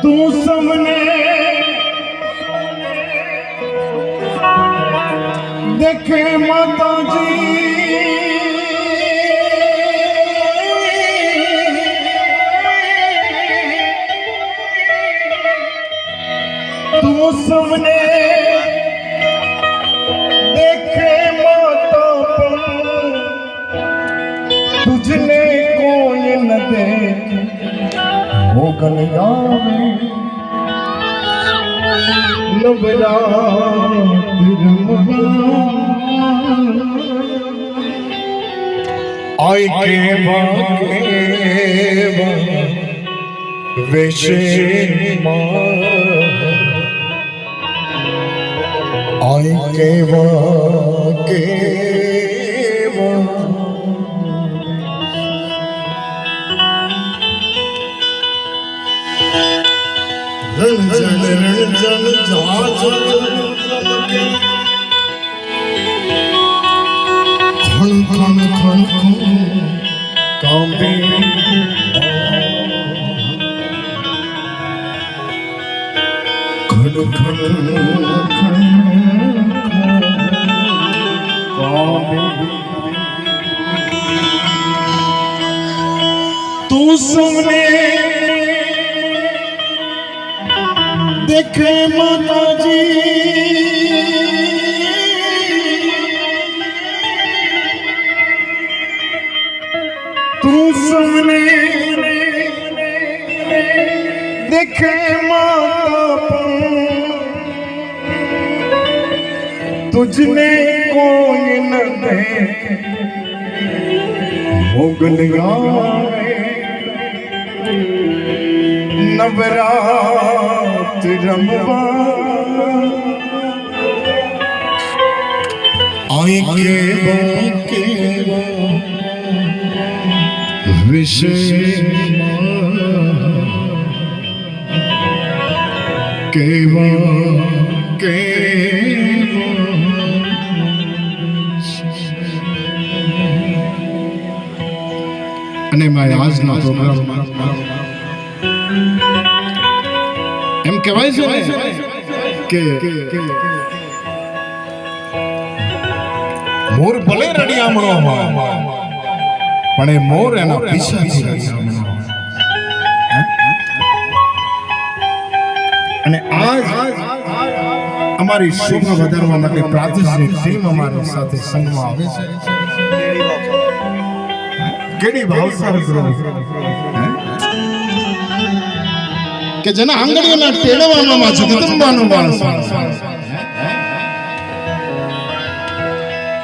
तू सबने देखे माता जी तू सबने देखे माता तुझने कोई न देखे हो गलियावे आई के वेशे आई के रंजन रंजन खन खन खन कांबे खन खन खन कांबे तू सुने देखे माता जी तू सुने देखे माता तुझने कोई न देखे हो गलियां नवरात रमवा आई के विषय केवा અને મારા આજના પ્રોગ્રામમાં એમ કહેવાય છે ને કે મોર ભલે રડિયામણોમાં પણ એ મોર એના પીછાથી રડિયામણો અને આજ અમારી શોભા વધારવા માટે પ્રાદેશિક ટીમ અમારી સાથે સંગમાં આવે છે કેડી ભાવસાર ગ્રુપ કે જેના આંગળીઓના ટેડવામાં જગદંબાનું વાસ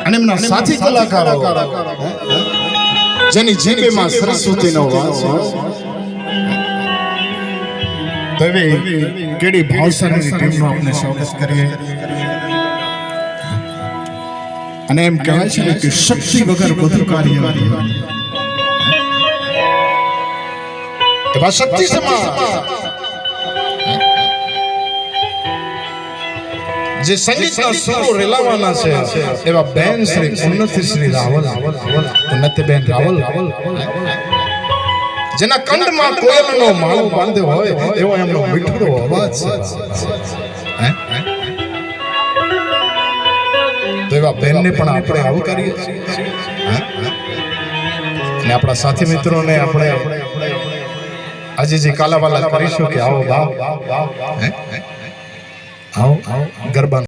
અને એમના સાથી કલાકારો જેની જીભમાં સરસ્વતીનો વાસ તવે કેડી ભાવસારની ટીમનો આપણે સ્વાગત કરીએ અને એમ કહેવાય છે કે શક્તિ વગર બધું કાર્ય એવા શક્તિ સમાન જે સંગીતના સુરો રેલાવાના છે એવા બેન શ્રી ઉન્નતિ શ્રી રાવલ ઉન્નતિ બેન રાવલ જેના કંઠમાં કોયલનો માળો બાંધ્યો હોય એવો એમનો મીઠો અવાજ છે તો એવા બેનને પણ આપણે આવકારીએ છીએ અને આપણા સાથી મિત્રોને આપણે આજે જે કાલાવાલા કરીશું કે આવો બાપ આવો ગરબા